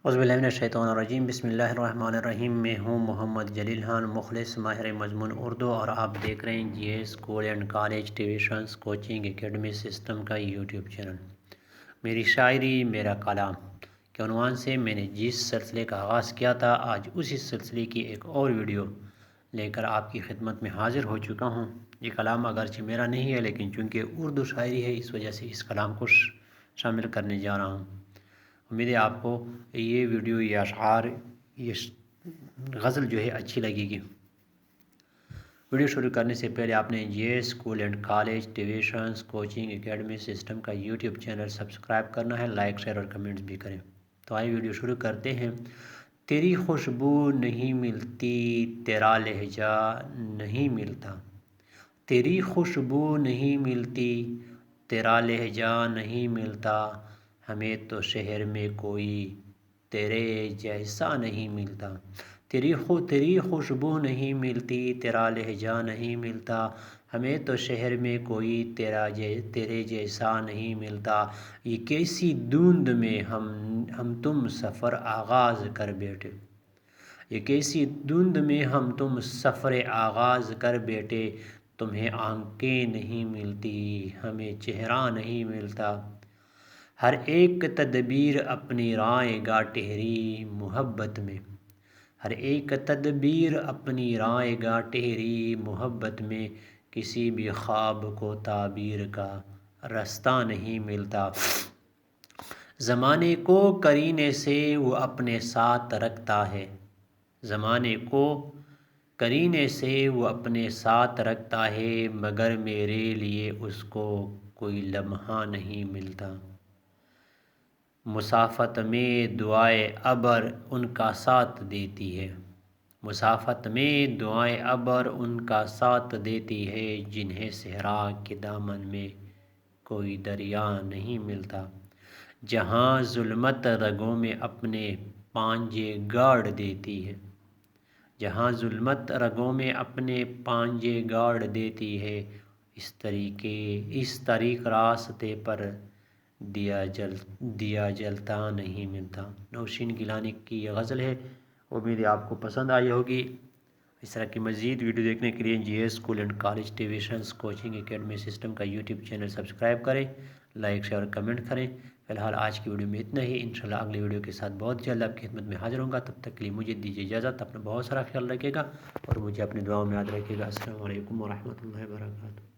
اعوذ باللہ من الشیطان الرجیم، بسم اللہ الرحمن الرحیم۔ میں ہوں محمد جلیل خان، مخلص ماہر مضمون اردو، اور آپ دیکھ رہے ہیں G S school and college tuitions coaching academy system کا یوٹیوب چینل۔ میری شاعری میرا کلام کے عنوان سے میں نے جس سلسلے کا آغاز کیا تھا، آج اسی سلسلے کی ایک اور ویڈیو لے کر آپ کی خدمت میں حاضر ہو چکا ہوں۔ یہ کلام اگرچہ میرا نہیں ہے، لیکن چونکہ اردو شاعری ہے، اس وجہ سے اس کلام کو شامل کرنے جا رہا ہوں۔ امید ہے آپ کو یہ ویڈیو، یہ اشعار، یہ غزل جو ہے اچھی لگے گی۔ ویڈیو شروع کرنے سے پہلے آپ نے G S school and college tuitions coaching academy system کا یوٹیوب چینل سبسکرائب کرنا ہے، لائک شیئر اور کمنٹس بھی کریں۔ تو آئیے ویڈیو شروع کرتے ہیں۔ تیری خوشبو نہیں ملتی، تیرا لہجہ نہیں ملتا، تیری خوشبو نہیں ملتی، تیرا لہجہ نہیں ملتا، ہمیں تو شہر میں کوئی تیرے جیسا نہیں ملتا۔ تیری خوشبو نہیں ملتی، تیرا لہجہ نہیں ملتا، ہمیں تو شہر میں کوئی تیرے جیسا نہیں ملتا۔ یہ کیسی دھند میں ہم تم سفر آغاز کر بیٹھے، یہ کیسی دھند میں ہم تم سفر آغاز کر بیٹھے، تمہیں آنکھیں نہیں ملتی، ہمیں چہرہ نہیں ملتا۔ ہر ایک تدبیر اپنی رائے گا ٹھہری محبت میں، ہر ایک تدبیر اپنی رائے گا ٹھہری محبت میں، کسی بھی خواب کو تعبیر کا رستہ نہیں ملتا۔ زمانے کو کرینے سے وہ اپنے ساتھ رکھتا ہے، زمانے کو کرینے سے وہ اپنے ساتھ رکھتا ہے، مگر میرے لیے اس کو کوئی لمحہ نہیں ملتا۔ مسافت میں دعائے ابر ان کا ساتھ دیتی ہے، مسافت میں دعائے ابر ان کا ساتھ دیتی ہے، جنہیں صحرا کے دامن میں کوئی دریا نہیں ملتا۔ جہاں ظلمت رگوں میں اپنے پانجے گاڑ دیتی ہے، جہاں ظلمت رگوں میں اپنے پانجے گاڑ دیتی ہے، اس طریق راستے پر دیا جلتا نہیں ملتا۔ نوشین گیلانی کی یہ غزل ہے، امید ہے آپ کو پسند آئی ہوگی۔ اس طرح کی مزید ویڈیو دیکھنے کے لیے G S school and college tuitions coaching academy system کا یوٹیوب چینل سبسکرائب کریں، لائک شیئر اور کمنٹ کریں۔ فی الحال آج کی ویڈیو میں اتنا ہی، انشاءاللہ اگلی ویڈیو کے ساتھ بہت جلد آپ کی خدمت میں حاضر ہوں گا۔ تب تک کے لیے مجھے دیجیے اجازت، اپنا بہت سارا خیال رکھیے گا اور مجھے اپنی دعاؤں میں یاد رکھیے گا۔ السلام علیکم ورحمۃ اللہ وبرکاتہ۔